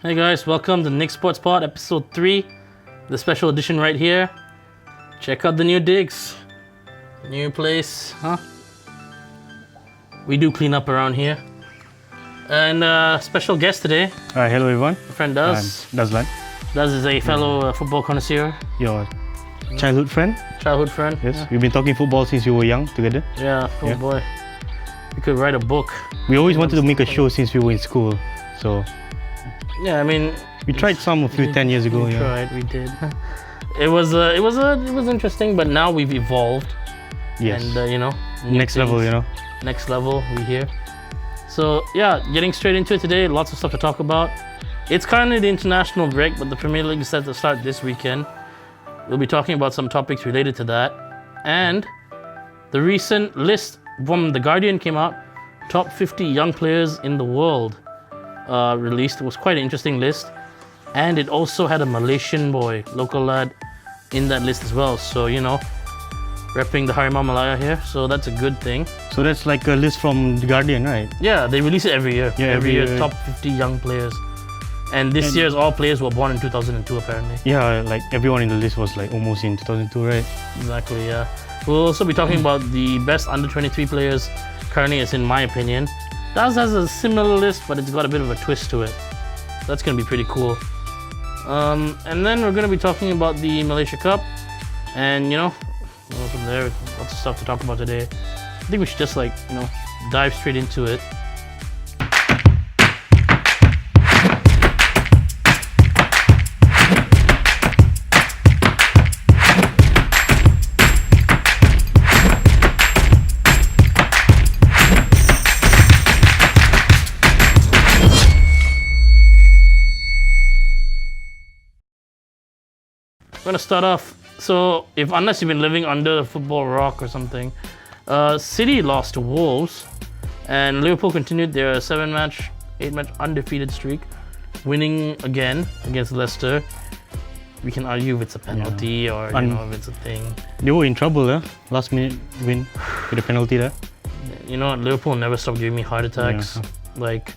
Hey guys, welcome to Nikz Sports Pod, episode 3, the special edition right here. Check out the new digs. New place, huh? We do clean up around here. And special guest today. Hello everyone. My friend Daz. Dazlan. Daz is a fellow football connoisseur. Your childhood friend? Childhood friend. Yes. Yeah. We've been talking football since we were young together. Yeah, oh boy. We could write a book. We always wanted to make a show since we were in school. So yeah, I mean, we tried some a few 10 years ago. We tried, we did. It was interesting, but now we've evolved. Yes. And next level, Next level, we here. So yeah, getting straight into it today. Lots of stuff to talk about. It's currently the international break, but the Premier League is set to start this weekend. We'll be talking about some topics related to that, and the recent list from The Guardian came out. Top 50 young players in the world released. It was quite an interesting list, and it also had a Malaysian boy, local lad, in that list as well. So repping the Harimau Malaya here, so that's a good thing. So that's like a list from The Guardian, right? Yeah, they release it every year. Yeah, every year, top 50 young players. And this year's all players were born in 2002 apparently. Yeah, like everyone in the list was like almost in 2002, right? Exactly, yeah. We'll also be talking about the best under 23 players currently, as in my opinion. Daz has a similar list, but it's got a bit of a twist to it. That's going to be pretty cool. And then we're going to be talking about the Malaysia Cup. And from there, lots of stuff to talk about today. I think we should just dive straight into it. I'm gonna start off. So, unless you've been living under a football rock or something, City lost to Wolves, and Liverpool continued their 8-match undefeated streak, winning again against Leicester. We can argue if it's a penalty or if it's a thing. They were in trouble, last minute win with a penalty there. Liverpool never stopped giving me heart attacks. Yeah. Like,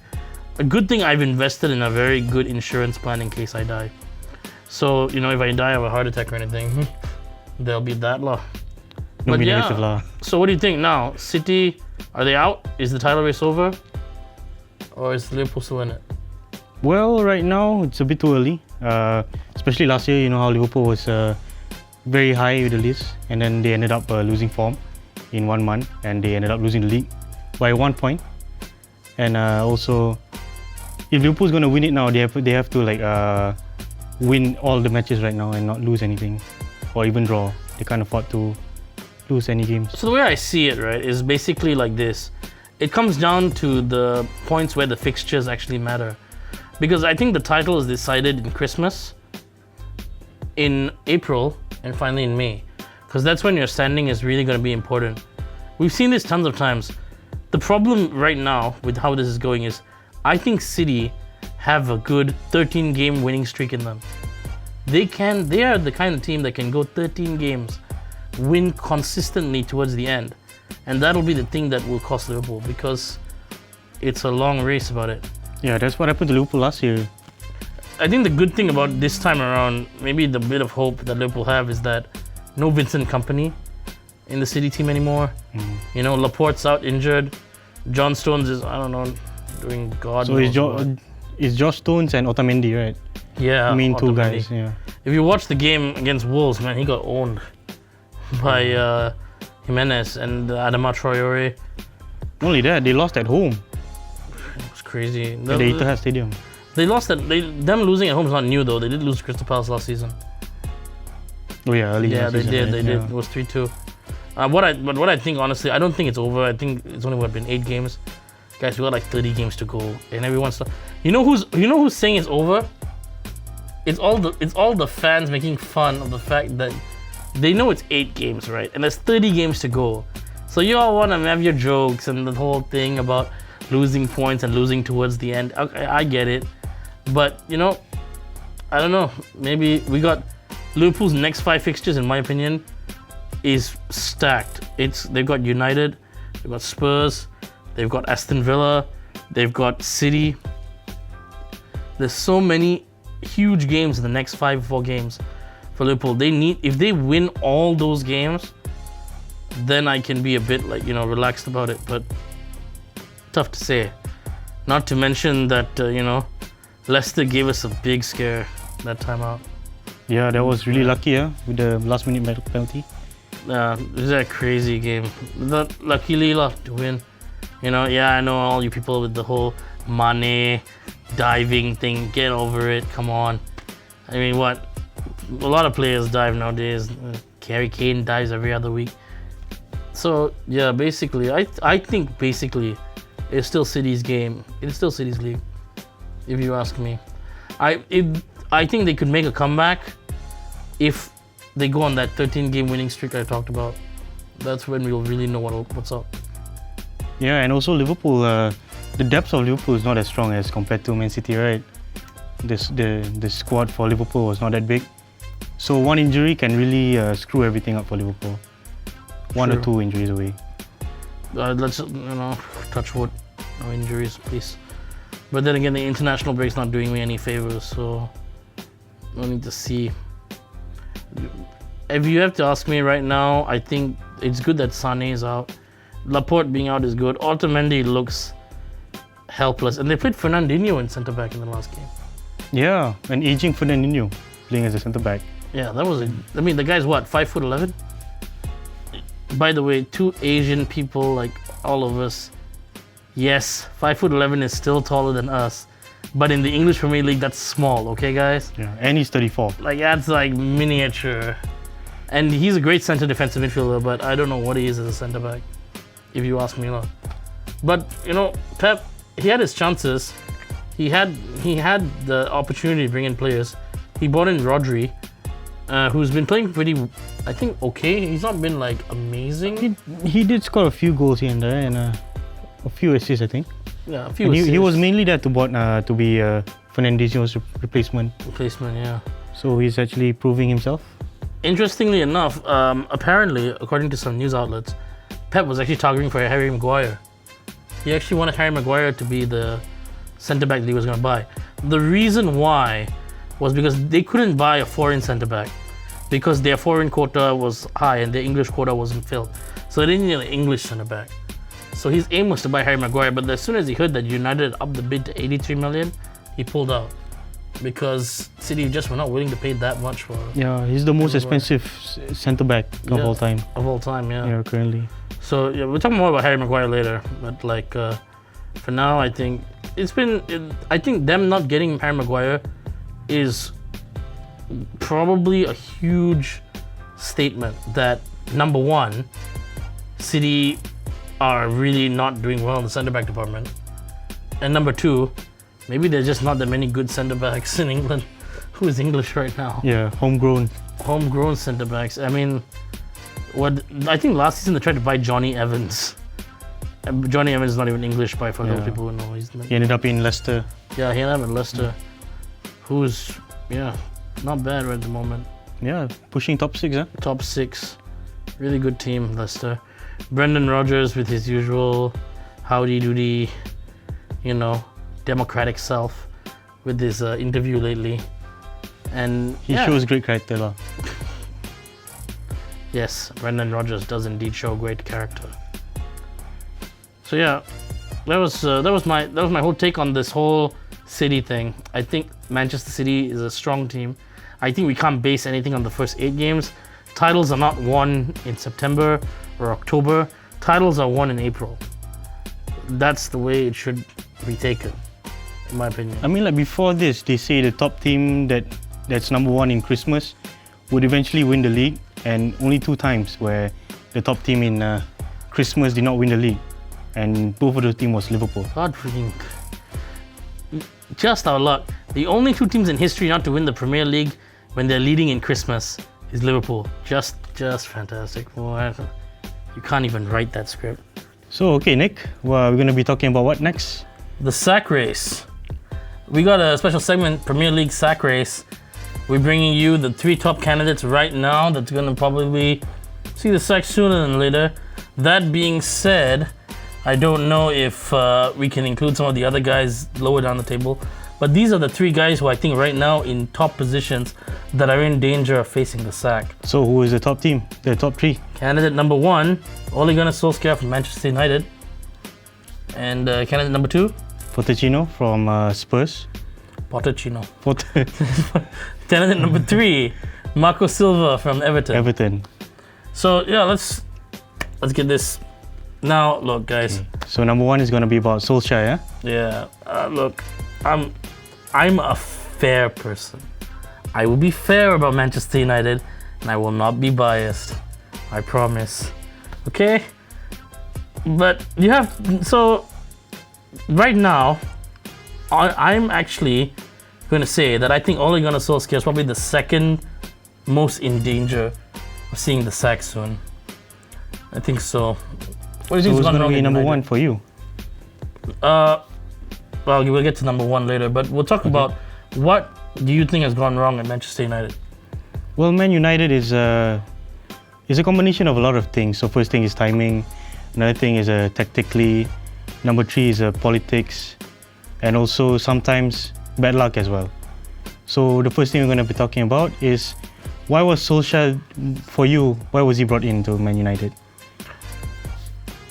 a good thing I've invested in a very good insurance plan in case I die. So, if I die of a heart attack or anything, there'll be that law. But yeah, so what do you think now? City, are they out? Is the title race over? Or is Liverpool still in it? Well, right now, it's a bit too early. Especially last year, you know how Liverpool was very high with the list. And then they ended up losing form in 1 month. And they ended up losing the league by 1 point. And also, if Liverpool's going to win it now, they have to win all the matches right now and not lose anything, or even draw. They can't afford to lose any games. So the way I see it, right, is basically like this. It comes down to the points where the fixtures actually matter. Because I think the title is decided in Christmas, in April, and finally in May. Because that's when your standing is really going to be important. We've seen this tons of times. The problem right now with how this is going is, I think City have a good 13-game winning streak in them. They are the kind of team that can go 13 games, win consistently towards the end. And that'll be the thing that will cost Liverpool, because it's a long race about it. Yeah, that's what happened to Liverpool last year. I think the good thing about this time around, maybe the bit of hope that Liverpool have, is that no Vincent Kompany in the City team anymore. Laporte's out injured. John Stones is, doing God knows what. It's Josh Stones and Otamendi, right? Yeah, two guys. Yeah. If you watch the game against Wolves, man, he got owned by Jimenez and Adama Traore. Not only that, they lost at home. It was crazy. At the Etihad Stadium. They lost them losing at home is not new though. They did lose to Crystal Palace last season. Oh yeah, early yeah, last season. They did. It was 3-2. What I think, honestly, I don't think it's over. I think it's only been 8 games. Guys, we got like 30 games to go, and everyone's. You know who's saying it's over? It's all the fans making fun of the fact that they know it's 8 games, right? And there's 30 games to go. So you all want to have your jokes and the whole thing about losing points and losing towards the end. Okay, I get it, but I don't know. Maybe we got Liverpool's next 5 fixtures, in my opinion, is stacked. They've got United, they've got Spurs. They've got Aston Villa, they've got City, There's so many huge games in the next 4 games for Liverpool. If they win all those games, then I can be a bit like, relaxed about it. But tough to say. Not to mention that, Leicester gave us a big scare that time out. Yeah, that was really lucky, with the last minute penalty. It was a crazy game. Luckily to win. I know all you people with the whole Mane diving thing. Get over it. Come on. I mean, what? A lot of players dive nowadays. Harry Kane dives every other week. So yeah, basically, I think basically, it's still City's game. It's still City's league, if you ask me. I think they could make a comeback if they go on that 13-game winning streak I talked about. That's when we'll really know what's up. Yeah, and also Liverpool, the depth of Liverpool is not as strong as compared to Man City, right? The squad for Liverpool was not that big. So one injury can really screw everything up for Liverpool. One or two injuries away. Let's touch wood, no injuries, please. But then again, the international break's not doing me any favors, so no need to see. If you have to ask me right now, I think it's good that Sané is out. Laporte being out is good. Otamendi looks helpless, and they played Fernandinho in centre back in the last game. Yeah, an aging Fernandinho playing as a centre back. Yeah, that was the guy's what, 5'11"? By the way, 2 Asian people like all of us. Yes, 5'11" is still taller than us, but in the English Premier League, that's small. Okay, guys. Yeah, and he's 34. Like that's like miniature, and he's a great centre defensive midfielder. But I don't know what he is as a centre back, if you ask me. But Pep, he had his chances. He had the opportunity to bring in players. He brought in Rodri, who's been playing pretty, I think, okay. He's not been like amazing. He did score a few goals here and there, and a few assists, I think. Yeah, a few assists. He was mainly there to be Fernandinho's replacement. Yeah. So he's actually proving himself. Interestingly enough, apparently, according to some news outlets, Pep was actually targeting for Harry Maguire. He actually wanted Harry Maguire to be the centre-back that he was going to buy. The reason why was because they couldn't buy a foreign centre-back because their foreign quota was high and their English quota wasn't filled. So they didn't need an English centre-back. So his aim was to buy Harry Maguire, but as soon as he heard that United upped the bid to 83 million, he pulled out because City just were not willing to pay that much for. Yeah, he's the most expensive centre back of all time. Of all time, yeah. Yeah, currently. So yeah, we'll talk more about Harry Maguire later. But like, for now, I think I think them not getting Harry Maguire is probably a huge statement that number one, City are really not doing well in the centre back department, and number two, maybe there's just not that many good centre backs in England. Who is English right now? Yeah, homegrown centre backs. I mean, I think last season they tried to buy Johnny Evans. Johnny Evans is not even English for those people who know. He ended up in Leicester. Yeah, he ended up in Leicester. Who's not bad right at the moment. Yeah, pushing top 6, Top 6. Really good team, Leicester. Brendan Rodgers with his usual howdy-doody, democratic self with his interview lately. And he shows great character. Yes, Brendan Rodgers does indeed show great character. So yeah, that was my whole take on this whole City thing. I think Manchester City is a strong team. I think we can't base anything on the first 8 games. Titles are not won in September or October. Titles are won in April. That's the way it should be taken, in my opinion. I mean, like before this, they say the top team that's number 1 in Christmas would eventually win the league, and only 2 times where the top team in Christmas did not win the league, and both of those teams was Liverpool. God freaking. Just our luck. The only 2 teams in history not to win the Premier League when they're leading in Christmas is Liverpool. Just fantastic. Boy, you can't even write that script. So, okay, Nick, we're going to be talking about what next? The sack race. We got a special segment, Premier League sack race. We're bringing you the 3 top candidates right now that's going to probably see the sack sooner than later. That being said, I don't know if we can include some of the other guys lower down the table. But these are the three guys who I think right now in top positions that are in danger of facing the sack. So who is the top team? The top three? Candidate number 1, Ole Gunnar Solskjaer from Manchester United. And candidate number 2, Pochettino from Spurs. Pochettino. Pot- Candidate number 3, Marco Silva from Everton. Everton. So yeah, let's get this. Now, look, guys. So number 1 is going to be about Solskjaer, yeah? Yeah, look, I'm a fair person. I will be fair about Manchester United, and I will not be biased. I promise. Okay? But you have so right now, I'm actually going to say that I think Ole Gunnar Solskjaer is probably the second most in danger of seeing the sack soon. I think so. What do you So think who's gone going to wrong be in number United? 1 for you? Well, we'll get to number 1 later, but we'll talk about what do you think has gone wrong at Manchester United? Well, Man United is a combination of a lot of things. So first thing is timing. Another thing is tactically. Number 3 is politics. And also sometimes bad luck as well. So the first thing we're going to be talking about is why was Solskjaer, for you, why was he brought into Man United?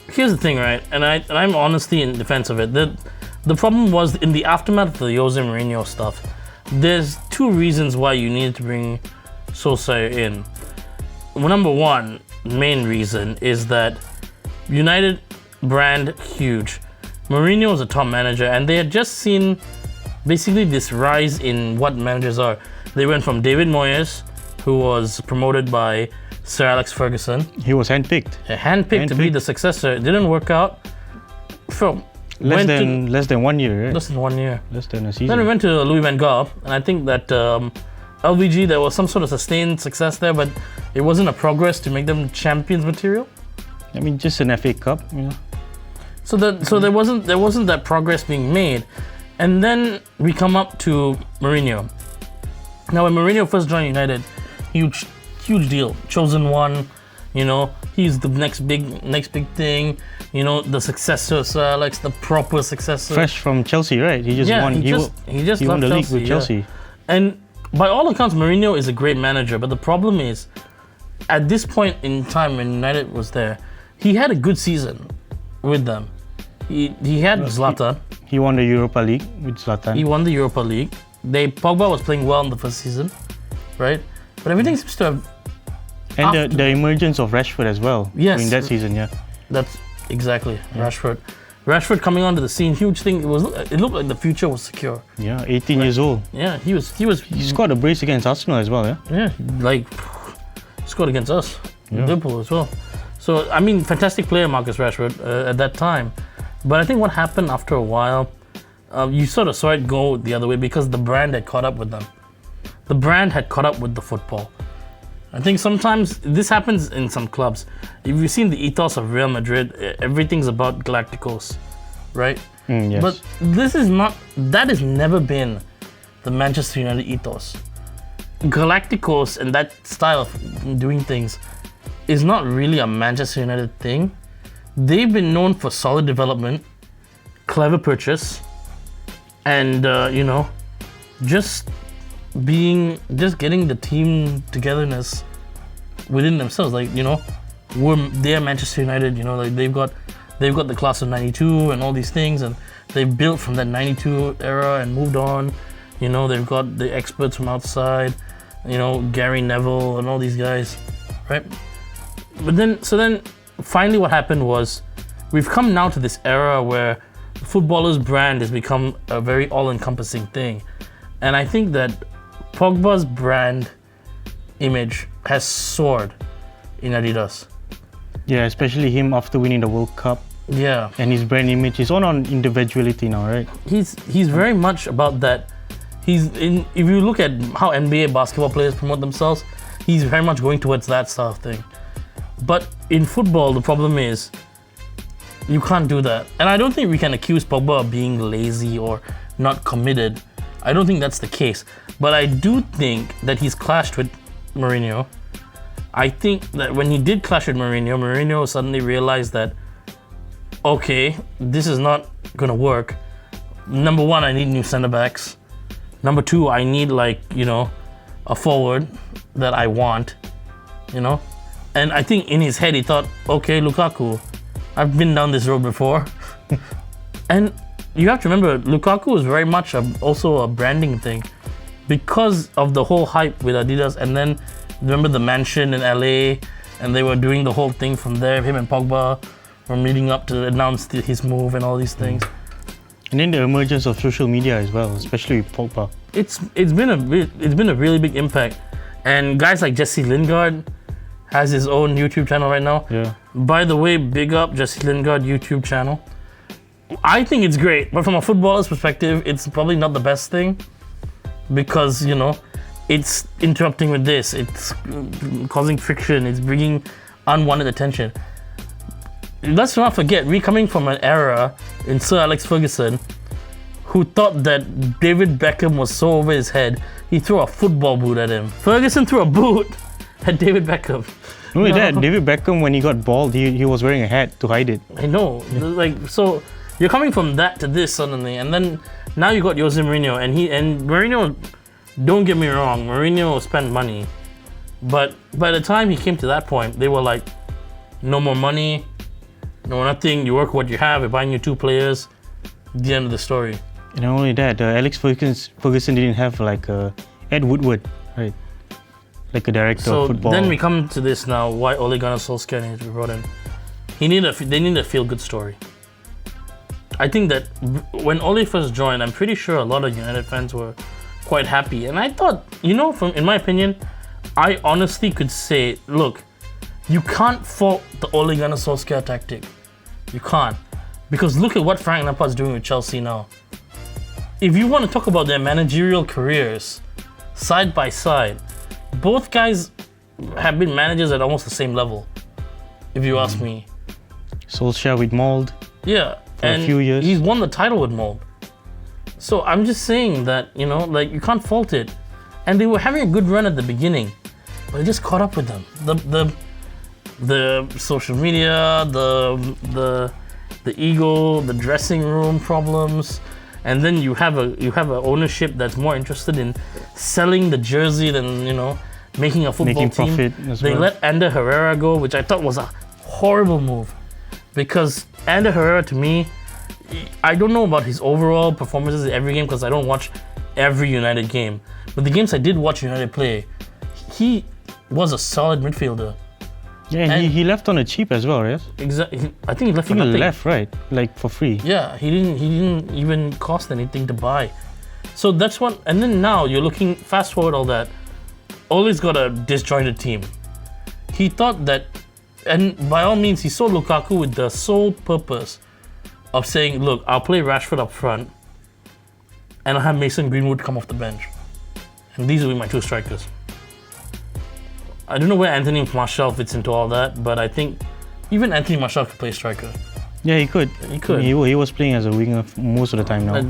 Here's the thing, right? And I'm honestly in defense of it. The problem was in the aftermath of the Jose Mourinho stuff, there's 2 reasons why you needed to bring Solskjaer in. Well, number 1, main reason is that United brand huge. Mourinho was a top manager, and they had just seen basically this rise in what managers are. They went from David Moyes, who was promoted by Sir Alex Ferguson, He was handpicked. handpicked to be the successor. It didn't work out. Less than 1 year, right? Less than 1 year. Less than a Then season. we went to Louis van Gaal, and I think that LVG, there was some sort of sustained success there, but it wasn't a progress to make them champions material. I mean, just an FA Cup, you know. So there wasn't that progress being made, and then we come up to Mourinho. Now, when Mourinho first joined United, huge deal, chosen one. You know, he's the next big thing. You know, the successor, Sir Alex, the proper successor. Fresh from Chelsea, right? He just won. He just won left the league with yeah. Chelsea. And by all accounts, Mourinho is a great manager. But the problem is, at this point in time when United was there, he had a good season with them. He had Zlatan. He won the Europa League with Zlatan. He won the Europa League. Pogba was playing well in the first season, right? But everything seems to have. And the emergence of Rashford as well. Yes. In that season, yeah. That's exactly Rashford coming onto the scene, huge thing. It looked like the future was secure. Yeah, 18 years old. Yeah, he He scored a brace against Arsenal as well, yeah. Yeah, like scored against us, Yeah. Liverpool as well. So I mean, fantastic player Marcus Rashford at that time. But I think what happened after a while, you sort of saw it go the other way because the brand had caught up with them. The brand had caught up with the football. I think sometimes this happens in some clubs. If you've seen the ethos of Real Madrid, everything's about Galacticos, right? Yes. But that has never been the Manchester United ethos. Galacticos and that style of doing things is not really a Manchester United thing. They've been known for solid development, clever purchase, and just getting the team togetherness within themselves. Like, they're Manchester United. Like they've got the class of '92 and all these things, and they've built from that '92 era and moved on. They've got the experts from outside. Gary Neville and all these guys, right? But then finally what happened was we've come now to this era where the footballer's brand has become a very all-encompassing thing. And I think that Pogba's brand image has soared in Adidas. Yeah, especially him after winning the World Cup. Yeah. And his brand image is on individuality now, right? He's very much about that. If you look at how NBA basketball players promote themselves, he's very much going towards that style of thing. But in football, the problem is you can't do that. And I don't think we can accuse Pogba of being lazy or not committed. I don't think that's the case. But I do think that he's clashed with Mourinho. I think that when he did clash with Mourinho suddenly realized that, okay, this is not going to work. number one, I need new centre backs. Number two, I need a forward that I want, And I think in his head he thought, okay, Lukaku, I've been down this road before. And you have to remember, Lukaku was very much also a branding thing because of the whole hype with Adidas. And then remember the mansion in LA, and they were doing the whole thing from there. Him and Pogba were meeting up to announce his move and all these things. And then the emergence of social media as well, especially with Pogba. It's been a really big impact. And guys like Jesse Lingard has his own YouTube channel right now. Yeah. By the way, big up Jesse Lingard YouTube channel. I think it's great, but from a footballer's perspective, it's probably not the best thing because, it's interrupting with this, it's causing friction, it's bringing unwanted attention. Let's not forget, we coming from an era in Sir Alex Ferguson who thought that David Beckham was so over his head, he threw a football boot at him. Ferguson threw a boot at David Beckham. Not only that, David Beckham, when he got bald, he was wearing a hat to hide it. I know, so you're coming from that to this suddenly, and then now you got Jose Mourinho, and Mourinho, don't get me wrong, Mourinho spent money, but by the time he came to that point, they were like, no more money, no nothing, you work what you have, we're buying you 2 players, the end of the story. And not only that, Alex Ferguson didn't have Ed Woodward, right? Like a director of football. So then we come to this now, why Ole Gunnar Solskjaer needs to be brought in. They need a feel-good story. I think that when Ole first joined, I'm pretty sure a lot of United fans were quite happy. And I thought, in my opinion, I honestly could say, look, you can't fault the Ole Gunnar Solskjaer tactic. You can't. Because look at what Frank Lampard's doing with Chelsea now. If you want to talk about their managerial careers, side by side, both guys have been managers at almost the same level, if you ask me. Solskjaer with Mold. Yeah. For a few years. He's won the title with Mold. So I'm just saying that, you can't fault it. And they were having a good run at the beginning, but it just caught up with them. The social media, the ego, the dressing room problems, and then you have a ownership that's more interested in selling the jersey than making a football team. Profit as They well. let Ander Herrera go, which I thought was a horrible move. Because Ander Herrera, to me, I don't know about his overall performances in every game because I don't watch every United game. But the games I did watch United play, he was a solid midfielder. Yeah, and he left on a cheap as well, right? Exactly. I think he left for He nothing. left, right? Like for free. Yeah, he didn't even cost anything to buy. So that's what. And then now you're looking. Fast forward all that. Ole's got a disjointed team. He thought that. And by all means, he saw Lukaku with the sole purpose of saying, look, I'll play Rashford up front and I'll have Mason Greenwood come off the bench. And these will be my 2 strikers. I don't know where Anthony Martial fits into all that, but I think even Anthony Martial could play striker. Yeah, he could. He could. He was playing as a winger most of the time now.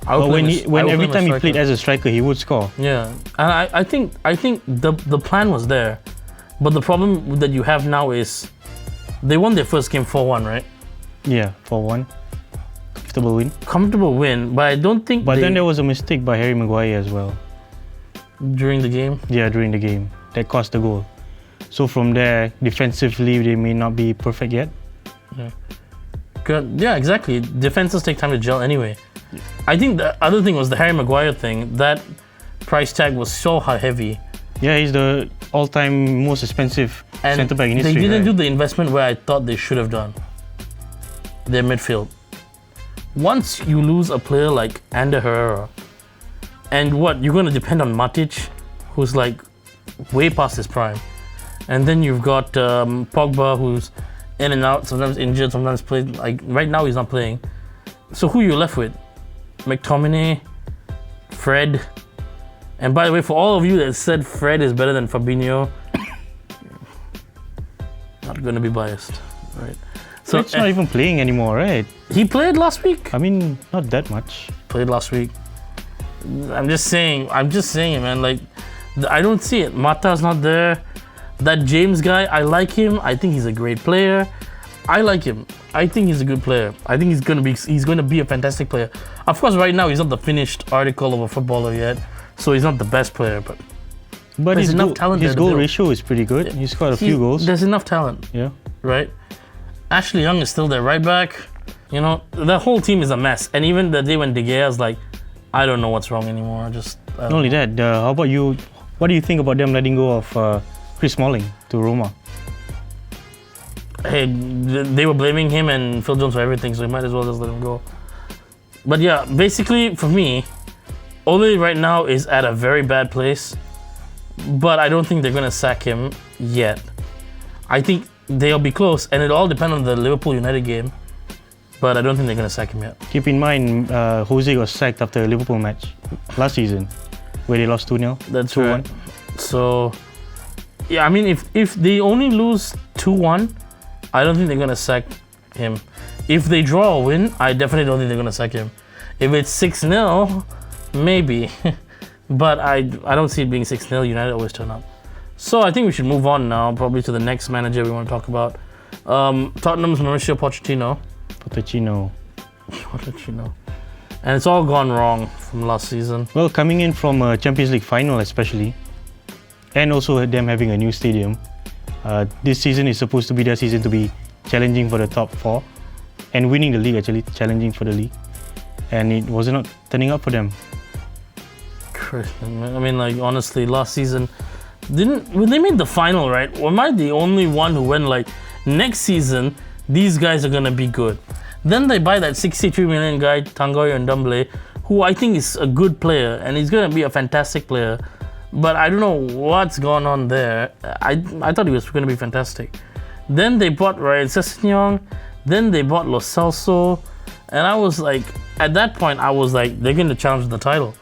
But when every time he played as a striker, he would score. Yeah, and I think the plan was there. But the problem that you have now is they won their first game 4-1, right? Yeah, 4-1. Comfortable win, but I don't think. But then there was a mistake by Harry Maguire as well. During the game? Yeah, during the game. That cost the goal. So from there, defensively, they may not be perfect yet. Yeah. Good. Yeah, exactly. Defenses take time to gel anyway. Yeah. I think the other thing was the Harry Maguire thing. That price tag was so heavy. Yeah, he's the all-time most expensive centre-back in history. They didn't do the investment where I thought they should have done. Their midfield. Once you lose a player like Ander Herrera, and you're going to depend on Matic, who's like way past his prime. And then you've got Pogba, who's in and out, sometimes injured, sometimes plays. Like right now, he's not playing. So who are you left with? McTominay, Fred. And by the way, for all of you that said Fred is better than Fabinho, not going to be biased, right? So it's not even playing anymore, right? He played last week. I mean, not that much. Played last week. I'm just saying, man. Like, I don't see it. Mata's not there. That James guy, I like him. I think he's a great player. I like him. I think he's a good player. I think he's gonna be a fantastic player. Of course, right now he's not the finished article of a footballer yet, so he's not the best player. But But there's enough talent his there to goal build. ratio is pretty good. He's got a few goals. There's enough talent, Yeah. right? Ashley Young is still there, right back. You know, the whole team is a mess. And even the day when De Gea is like, I don't know what's wrong anymore. I don't Not only that, how about you? What do you think about them letting go of Chris Smalling to Roma? Hey, they were blaming him and Phil Jones for everything, so you might as well just let him go. But yeah, basically for me, Ole right now is at a very bad place, but I don't think they're gonna sack him yet. I think they'll be close, and it'll all depend on the Liverpool United game. But I don't think they're gonna sack him yet. Keep in mind, Jose got sacked after a Liverpool match last season, where they lost 2-0. That's 2-1. right. So, yeah, I mean, if they only lose 2-1, I don't think they're gonna sack him. If they draw or win, I definitely don't think they're gonna sack him. If it's 6-0, maybe. But I don't see it being 6-0. United always turn up. So I think we should move on now, probably to the next manager we want to talk about. Tottenham's Mauricio Pochettino. Pochettino. And it's all gone wrong from last season. Well, coming in from a Champions League final especially, and also them having a new stadium, this season is supposed to be their season to be challenging for the top 4 and winning the league, actually challenging for the league, and it was not turning up for them. I mean, like, honestly, last season, when they made the final, right, am I the only one who went like, next season, these guys are gonna be good? Then they buy that 63 million guy, Tanguy Ndombele, who I think is a good player, and he's gonna be a fantastic player. But I don't know what's gone on there. I thought he was gonna be fantastic. Then they bought Ryan Sessegnon, then they bought Lo Celso, and I was like, at that point, I was like, they're gonna challenge the title.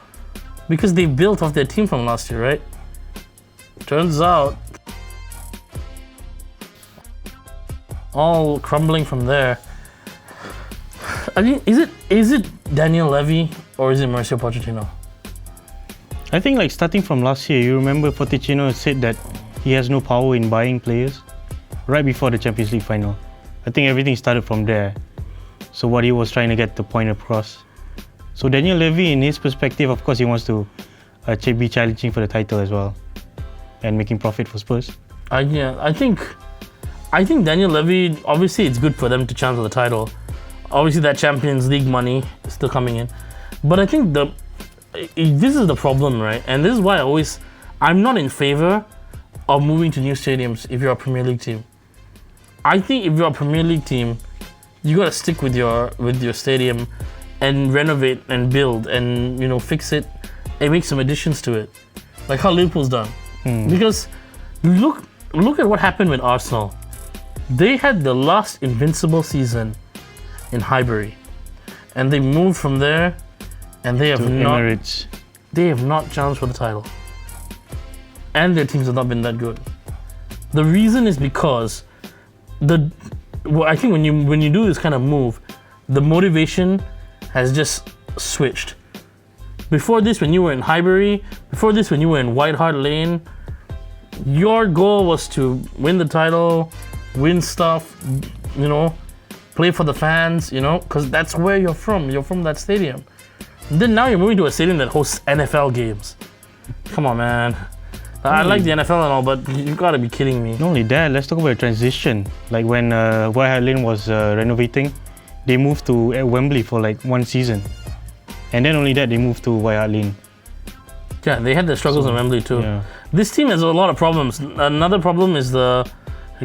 Because they built off their team from last year, right? Turns out, all crumbling from there. I mean, is it Daniel Levy or is it Mauricio Pochettino? I think like starting from last year, you remember Pochettino said that he has no power in buying players right before the Champions League final. I think everything started from there. So what he was trying to get the point across. So Daniel Levy, in his perspective, of course, he wants to be challenging for the title as well and making profit for Spurs. I think Daniel Levy, obviously it's good for them to challenge for the title. Obviously that Champions League money is still coming in. But I think this is the problem, right? And this is why I'm not in favor of moving to new stadiums if you're a Premier League team. I think if you're a Premier League team, you gotta stick with your stadium and renovate and build and, you know, fix it and make some additions to it, like how Liverpool's done. Because look at what happened with Arsenal. They had the last invincible season in Highbury, and they moved from there, and they have not challenged for the title, and their teams have not been that good. The reason is because I think when you do this kind of move, the motivation has just switched. Before this, when you were in Highbury, when you were in White Hart Lane, your goal was to win the title, win stuff, you know, play for the fans, you know, because that's where you're from. You're from that stadium. And then now you're moving to a stadium that hosts NFL games. Come on, man. I like the NFL and all, but you gotta be kidding me. Not only that, let's talk about a transition. Like when White Hart Lane was renovating, they moved to Wembley for like one season. And then only that, they moved to White Hart Lane. Yeah, they had their struggles in Wembley too. Yeah. This team has a lot of problems. Another problem is the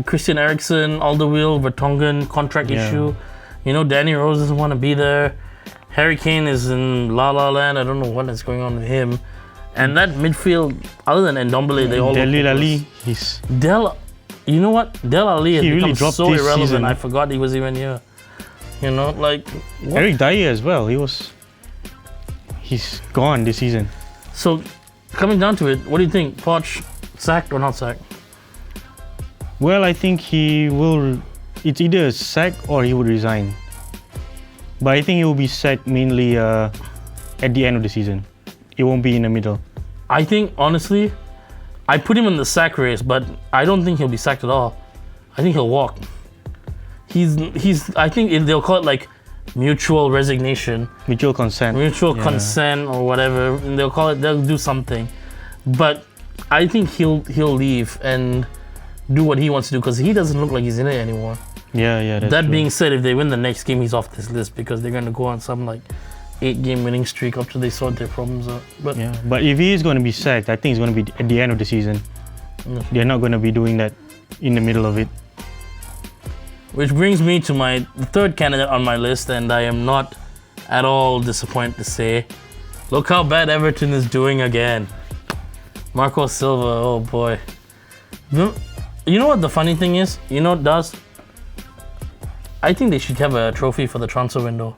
Christian Eriksen, Alderweireld, Vertonghen contract issue. You know, Danny Rose doesn't want to be there. Harry Kane is in La La Land. I don't know what is going on with him. And that midfield, other than Ndombele, they all Dele look Alli, you know what? Del Ali has He really become dropped so this irrelevant. season. I forgot he was even here. You know, like what? Eric Dyer as well. He's gone this season. So, coming down to it, what do you think? Poch sacked or not sacked? Well, I think it's either a sack or he would resign. But I think he will be sacked mainly at the end of the season. It won't be in the middle. I think, honestly, I put him in the sack race, but I don't think he'll be sacked at all. I think he'll walk. he's. I think they'll call it like mutual resignation, Mutual consent. Yeah. consent or whatever. And they'll call it. They'll do something, but I think he'll leave and do what he wants to do because he doesn't look like he's in it anymore. Yeah. That's That true. being said, if they win the next game, he's off this list because they're going to go on some like 8-game winning streak after they sort their problems out. But Yeah, but if he is going to be sacked, I think it's going to be at the end of the season. They're not going to be doing that in the middle of it. which brings me to my third candidate on my list, and I am not at all disappointed to say, look how bad Everton is doing again. Marco Silva, oh boy. You know what the funny thing is? You know what does? I think they should have a trophy for the transfer window.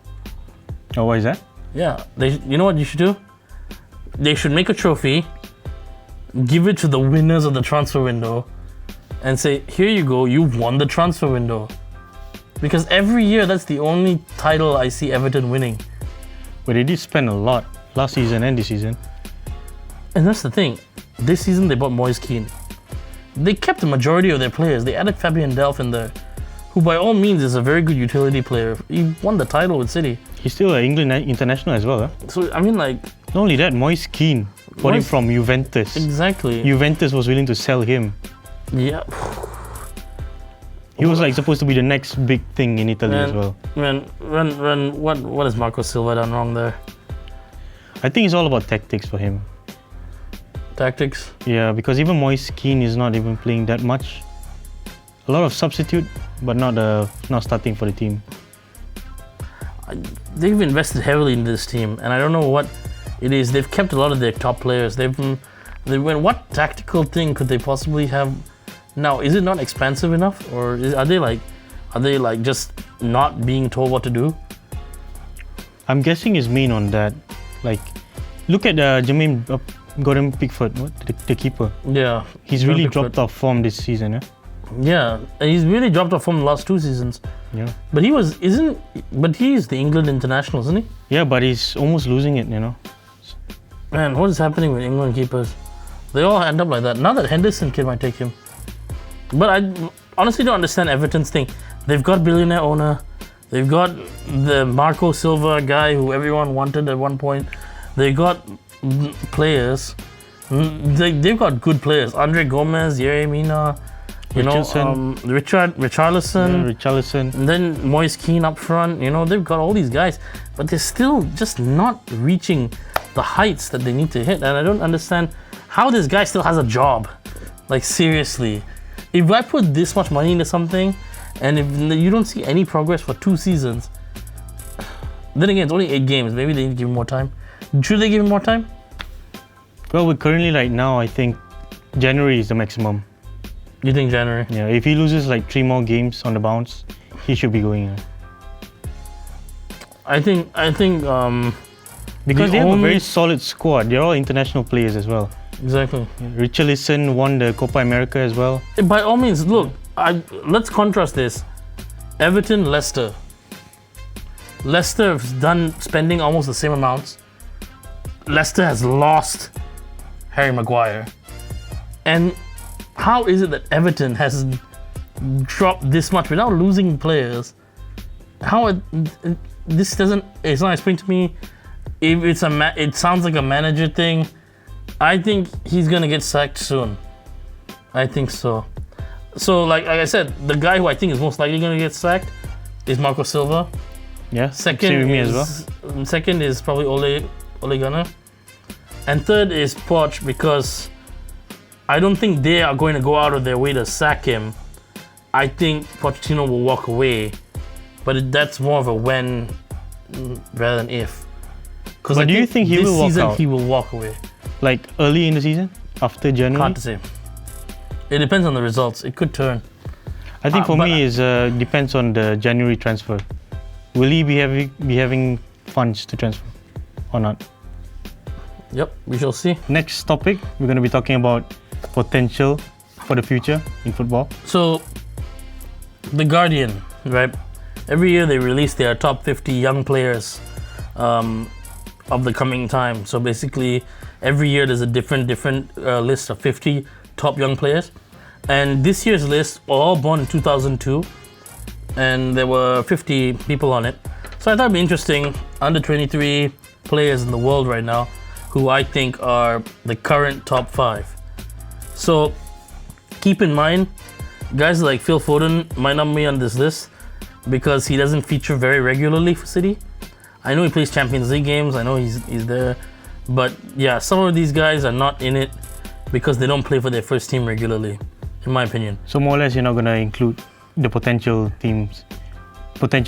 Oh, why is that? Yeah, you know what you should do? They should make a trophy, give it to the winners of the transfer window, and say, here you go, you won the transfer window. Because every year, that's the only title I see Everton winning. But they did spend a lot last season and this season. And that's the thing. This season, they bought Moise Kean. They kept the majority of their players. They added Fabian Delph in there, who by all means is a very good utility player. He won the title with City. He's still an England international as well. Huh? So, I mean, like... Not only that, Moise Kean bought him from Juventus. Exactly. Juventus was willing to sell him. Yeah. He was like supposed to be the next big thing in Italy as well. What has Marco Silva done wrong there? I think it's all about tactics for him. Tactics? Yeah, because even Moise Kean is not even playing that much. A lot of substitute, but not starting for the team. They've invested heavily in this team, and I don't know what it is. They've kept a lot of their top players. What tactical thing could they possibly have? Now, is it not expansive enough, or are they like just not being told what to do? I'm guessing it's main on that. Like, look at Jermaine Gordon Pickford, the keeper. Yeah, He's really dropped off form this season. Yeah, and he's really dropped off from the last 2 seasons. Yeah. But he's the England international, isn't he? Yeah, but he's almost losing it, Man, what is happening with England keepers? They all end up like that. Now that Henderson kid might take him. But I honestly don't understand Everton's thing. They've got billionaire owner. They've got the Marco Silva guy who everyone wanted at one point. They got players. They've got good players. Andre Gomez, Yerry Mina, Richarlison. Yeah, Richarlison. And then Moise Kean up front. They've got all these guys. But they're still just not reaching the heights that they need to hit. And I don't understand how this guy still has a job. Like, seriously. If I put this much money into something, and if you don't see any progress for 2 seasons, then again, it's only 8 games. Maybe they need to give him more time. Should they give him more time? Well, we're currently right now, I think January is the maximum. You think January? Yeah, if he loses like 3 more games on the bounce, he should be going. I think because they have a very solid squad. They're all international players as well. Exactly. Richarlison won the Copa America as well. By all means, look, let's contrast this. Everton, Leicester. Leicester has spending almost the same amounts. Leicester has lost Harry Maguire. And how is it that Everton has dropped this much without losing players? It's not explained to me. If it sounds like a manager thing. I think he's gonna get sacked soon. I think so. So, like I said, the guy who I think is most likely gonna get sacked is Marco Silva. Yeah. Same with me as well. Second is probably Ole Gunnar, and third is Poch, because I don't think they are going to go out of their way to sack him. I think Pochettino will walk away, but that's more of a when rather than if. But do you think he will walk out? This season he will walk away. Like early in the season, after January? Hard to say. It depends on the results. It could turn. I think for me is depends on the January transfer. Will he be having funds to transfer or not? Yep, we shall see. Next topic, we're going to be talking about potential for the future in football. So, The Guardian, right? Every year they release their top 50 young players of the coming time. So basically, every year there's a different list of 50 top young players. And this year's list were all born in 2002. and there were 50 people on it. So I thought it'd be interesting, under 23 players in the world right now, who I think are the current top 5. So keep in mind, guys like Phil Foden might not be on this list because he doesn't feature very regularly for City. I know he plays Champions League games, I know he's there, but yeah, some of these guys are not in it because they don't play for their first team regularly, in my opinion. So more or less, you're not gonna include the potential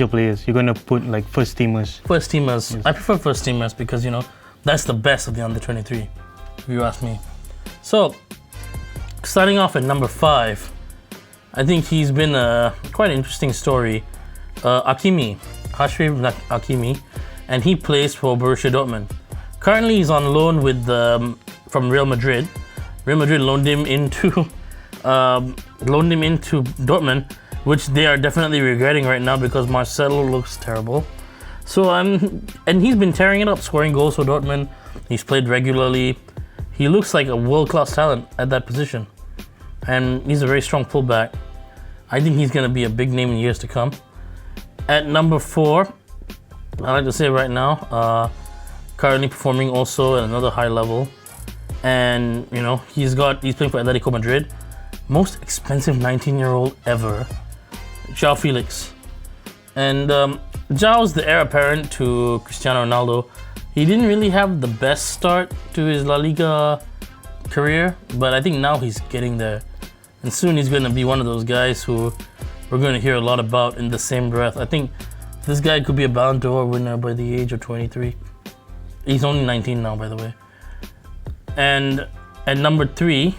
players. You're gonna put like first teamers. First teamers. Yes. I prefer first teamers because that's the best of the under 23, if you ask me. So starting off at number 5, I think he's been a quite an interesting story. Hakimi, Hakimi, and he plays for Borussia Dortmund. Currently, he's on loan with from Real Madrid. Real Madrid loaned him into Dortmund, which they are definitely regretting right now because Marcelo looks terrible. So and he's been tearing it up, scoring goals for Dortmund. He's played regularly. He looks like a world-class talent at that position, and he's a very strong fullback. I think he's going to be a big name in years to come. At number 4, I like to say right now, currently performing also at another high level, and he's playing for Atletico Madrid. Most expensive 19-year-old ever, João Felix, and João's the heir apparent to Cristiano Ronaldo. He didn't really have the best start to his La Liga career, but I think now he's getting there, and soon he's going to be one of those guys who we're going to hear a lot about in the same breath. I think this guy could be a Ballon d'Or winner by the age of 23. He's only 19 now, by the way. And at number 3,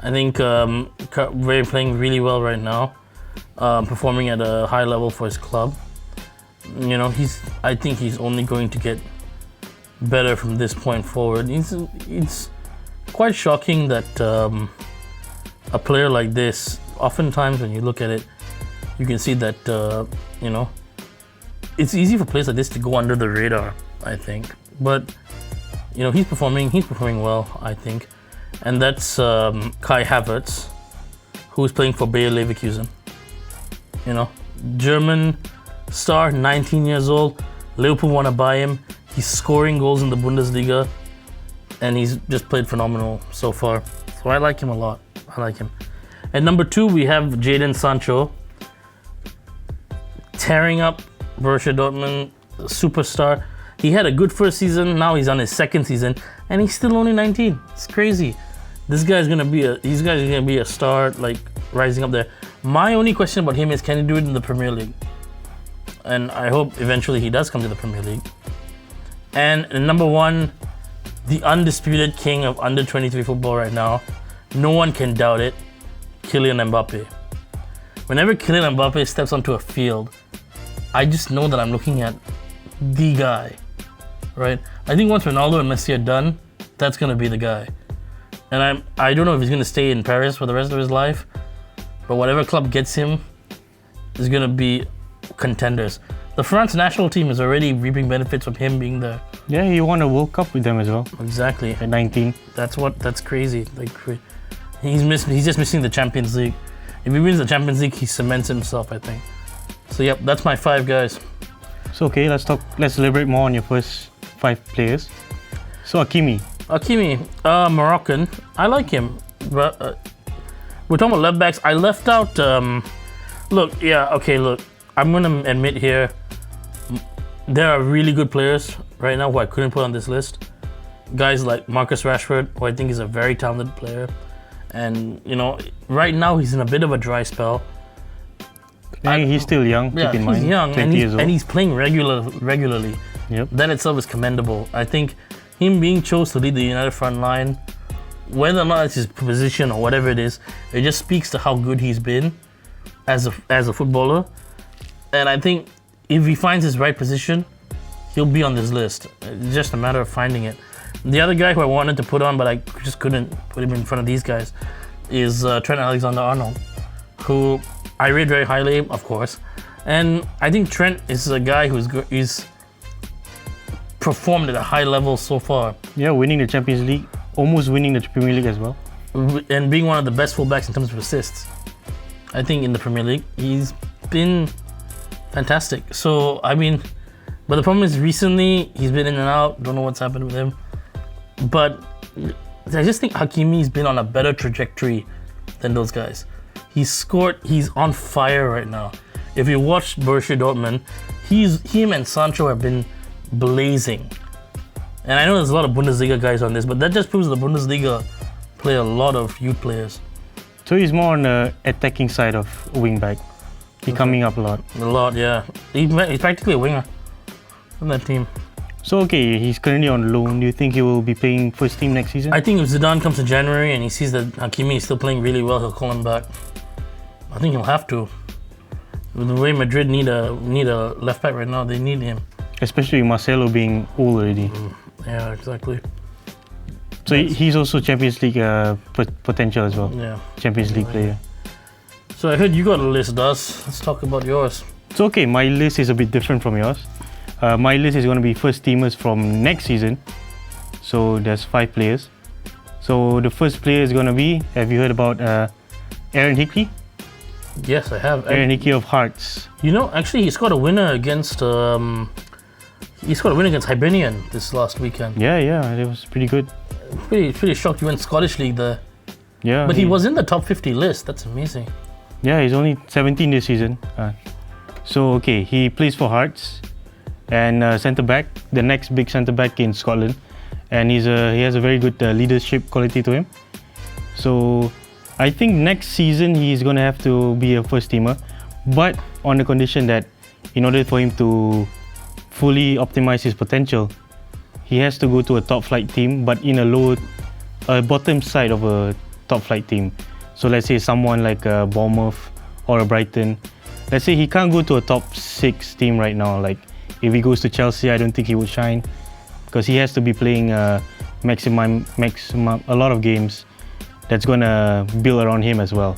I think playing really well right now, performing at a high level for his club. I think he's only going to get better from this point forward. It's quite shocking that a player like this, oftentimes when you look at it, you can see that it's easy for players like this to go under the radar, I think. But he's performing well, I think. And that's Kai Havertz, who's playing for Bayer Leverkusen. German star, 19 years old. Liverpool want to buy him. He's scoring goals in the Bundesliga, and he's just played phenomenal so far. So I like him a lot. I like him. At number 2, we have Jadon Sancho, tearing up Borussia Dortmund, superstar. He had a good first season. Now he's on his second season, and he's still only 19. It's crazy. These guys are gonna be a star, like rising up there. My only question about him is, can he do it in the Premier League? And I hope eventually he does come to the Premier League. And at number 1, the undisputed king of under 23 football right now, no one can doubt it, Kylian Mbappe. Whenever Kylian Mbappe steps onto a field, I just know that I'm looking at the guy, right? I think once Ronaldo and Messi are done, that's gonna be the guy. And I don't know if he's gonna stay in Paris for the rest of his life, but whatever club gets him is gonna be contenders. The France national team is already reaping benefits from him being there. Yeah, he won a World Cup with them as well. Exactly. At 19. That's crazy. Like he's just missing the Champions League. If he wins the Champions League, he cements himself, I think. So yep, that's my 5 guys. So okay, let's elaborate more on your first 5 players. So Hakimi, Moroccan. I like him. But we're talking about left backs. I left out. Look, I'm gonna admit here, there are really good players right now who I couldn't put on this list. Guys like Marcus Rashford, who I think is a very talented player, and right now he's in a bit of a dry spell. he's still young. Yeah, keep in he's mind, young, 20 years old. and he's playing regularly. Yep. That itself is commendable. I think him being chosen to lead the United front line, whether or not it's his position or whatever it is, it just speaks to how good he's been as a footballer. And I think if he finds his right position, he'll be on this list. It's just a matter of finding it. The other guy who I wanted to put on, but I just couldn't put him in front of these guys, is Trent Alexander-Arnold, who I rate very highly, of course. And I think Trent is a guy who's performed at a high level so far. Yeah, winning the Champions League, almost winning the Premier League as well. And being one of the best fullbacks in terms of assists. I think in the Premier League, he's been fantastic. So, I mean, but the problem is recently he's been in and out. Don't know what's happened with him. But I just think Hakimi's been on a better trajectory than those guys. He's scored. He's on fire right now. If you watch Borussia Dortmund, him and Sancho have been blazing. And I know there's a lot of Bundesliga guys on this, but that just proves the Bundesliga play a lot of youth players. So he's more on the attacking side of wing back. He's coming up a lot. A lot, yeah. He's practically a winger on that team. So okay, he's currently on loan. Do you think he will be playing first team next season? I think if Zidane comes in January and he sees that Hakimi is still playing really well, he'll call him back. I think he'll have to. With the way Madrid need a left back right now, they need him. Especially Marcelo being old already. Yeah, exactly. So he's also Champions League potential as well. Yeah. Champions League player. So I heard you got a list, Daz. Let's talk about yours. So okay, my list is a bit different from yours. My list is going to be first teamers from next season. So there's 5 players. So the first player is going to be, have you heard about Aaron Hickey? Yes, I have. Aaron Hickey of Hearts. You know, actually, he scored a winner against Hibernian this last weekend. Yeah, it was pretty good. Pretty shocked you went Scottish League there. Yeah. But he was in the top 50 list. That's amazing. Yeah, he's only 17 this season. So okay, he plays for Hearts and centre back, the next big centre back in Scotland, and he has a very good leadership quality to him. So I think next season he's going to have to be a first teamer, but on the condition that in order for him to fully optimize his potential, he has to go to a top flight team, but in a bottom side of a top flight team. So let's say someone like Bournemouth or a Brighton. Let's say he can't go to a top 6 team right now. Like if he goes to Chelsea, I don't think he would shine because he has to be playing maximum a lot of games that's gonna build around him as well.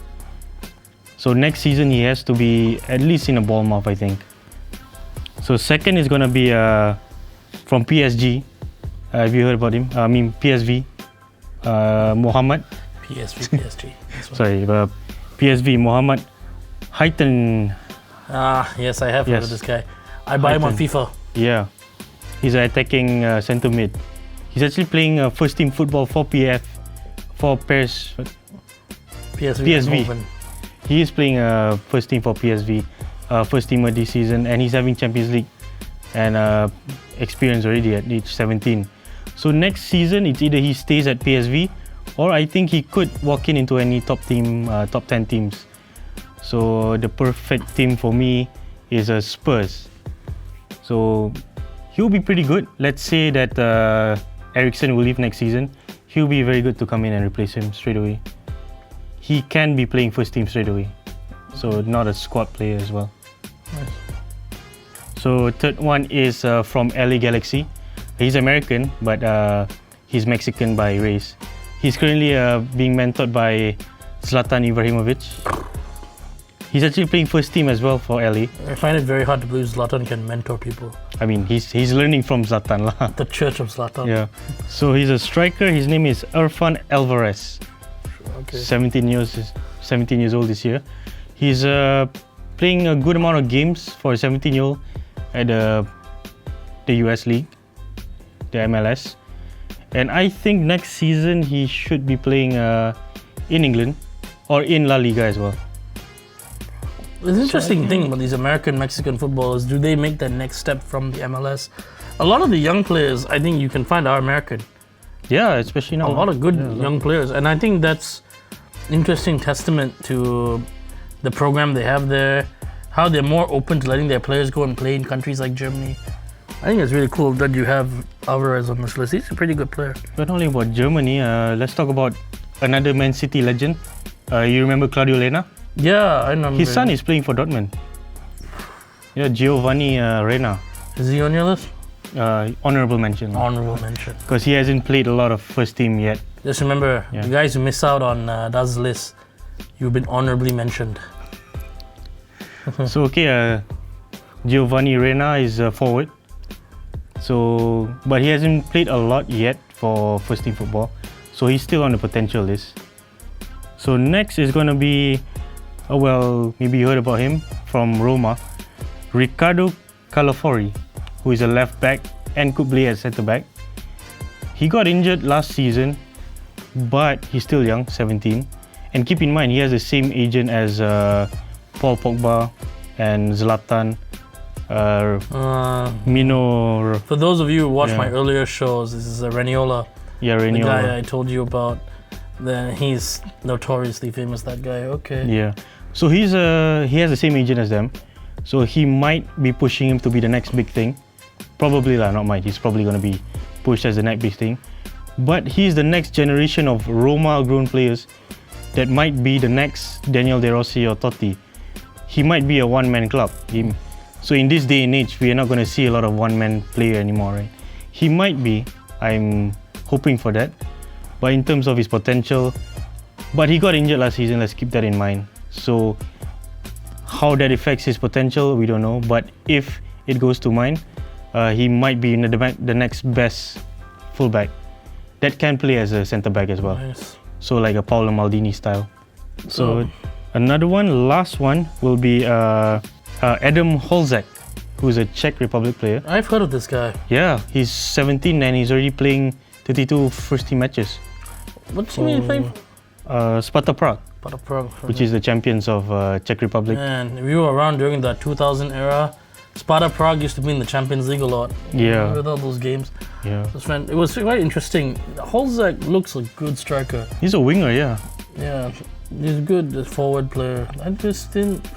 So next season he has to be at least in a Bournemouth, I think. So second is gonna be from PSG. Have you heard about him? I mean PSV. Mohammed. PSG. Sorry, PSV. Mohammed Heighton. Yes, I have heard of this guy. I buy him on FIFA. Yeah, he's an attacking centre mid. He's actually playing first team football for Paris. PSV. He is playing first team for PSV, first teamer this season, and he's having Champions League and experience already at age 17. So next season, it's either he stays at PSV, or I think he could walk into any top 10 teams. So the perfect team for me is Spurs. So he'll be pretty good. Let's say that Eriksen will leave next season. He'll be very good to come in and replace him straight away. He can be playing first team straight away. So not a squad player as well. Nice. So third one is from LA Galaxy. He's American, but he's Mexican by race. He's currently being mentored by Zlatan Ibrahimovic. He's actually playing first team as well for LA. I find it very hard to believe Zlatan can mentor people. I mean, he's learning from Zlatan lah. The Church of Zlatan. Yeah. So he's a striker. His name is Irfan Alvarez. Okay. 17 years old this year. He's playing a good amount of games for a 17-year-old at the US League, the MLS. And I think next season he should be playing in England or in La Liga as well. The interesting thing about these American-Mexican footballers, do they make that next step from the MLS? A lot of the young players, I think you can find are American. Yeah, especially now. A lot of good young players. And I think that's interesting testament to the program they have there, how they're more open to letting their players go and play in countries like Germany. I think it's really cool that you have Alvarez on this list. He's a pretty good player. Not only about Germany, let's talk about another Man City legend. You remember Claudio Reyna? Yeah, I know. His son is playing for Dortmund. Yeah, Giovanni Reyna. Is he on your list? Honorable mention. Honorable mention. Because he hasn't played a lot of first team yet. Just remember, the guys who miss out on Daz's list, you've been honorably mentioned. So okay, Giovanni Reyna is forward. So, but he hasn't played a lot yet for first team football. So he's still on the potential list. So next is going to be, maybe you heard about him, from Roma, Riccardo Calafori, who is a left back and could play as centre back. He got injured last season, but he's still young, 17. And keep in mind, he has the same agent as Paul Pogba and Zlatan, Mino. For those of you who watched my earlier shows, this is Reniola. Yeah, Reniola. The guy I told you about. He's notoriously famous, that guy. Okay. Yeah. So he has the same agent as them. So he might be pushing him to be the next big thing. Probably not might. He's probably going to be pushed as the next big thing. But he's the next generation of Roma-grown players that might be the next Daniel De Rossi or Totti. He might be a one-man club. So in this day and age, we are not going to see a lot of one-man player anymore, right? He might be. I'm hoping for that. But in terms of his potential, but he got injured last season, let's keep that in mind. So how that affects his potential, we don't know. But if it goes to mine, he might be the next best fullback that can play as a centre-back as well. Nice. So like a Paolo Maldini style. So another one, last one, will be Adam Holzak, who's a Czech Republic player. I've heard of this guy. Yeah, he's 17 and he's already playing 32 first-team matches. What team are you playing for? Sparta Prague. Sparta Prague. Which is the champions of Czech Republic. Man, if you were around during that 2000 era, Sparta Prague used to be in the Champions League a lot. Yeah. With all those games. Yeah. It was quite interesting. Holzak looks a good striker. He's a winger, yeah. Yeah, he's good as forward player. I just didn't...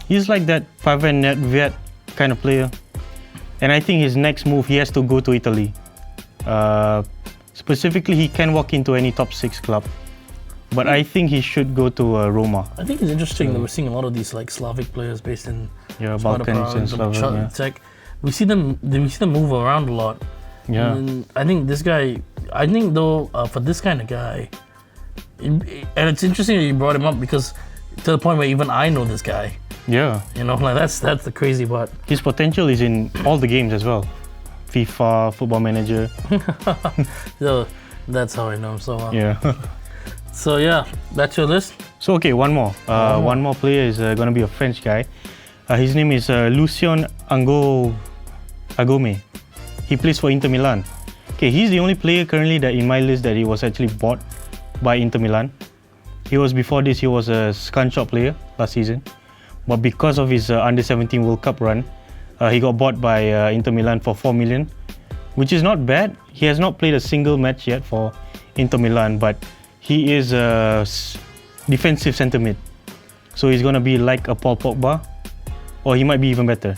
He's like that Pavel Nedved kind of player. And I think his next move, he has to go to Italy. Specifically, he can walk into any top 6 club. But I think he should go to Roma. I think it's interesting that we're seeing a lot of these like Slavic players based in Balkans and Slovenia. Czech. We see them move around a lot. Yeah. And I think this guy. I think though for this kind of guy, and it's interesting that you brought him up because to the point where even I know this guy. Yeah. You know, like that's the crazy part. His potential is in all the games as well. FIFA, Football Manager. So that's how I know him so well. Yeah. So yeah, that's your list. So okay, one more. One more player is going to be a French guy. His name is Lucien Agome. He plays for Inter Milan. Okay, he's the only player currently that in my list that he was actually bought by Inter Milan. Before this, he was a Scanshot player last season. But because of his Under-17 World Cup run, he got bought by Inter Milan for 4 million, which is not bad. He has not played a single match yet for Inter Milan, but he is a defensive centre mid. So he's going to be like a Paul Pogba, or he might be even better.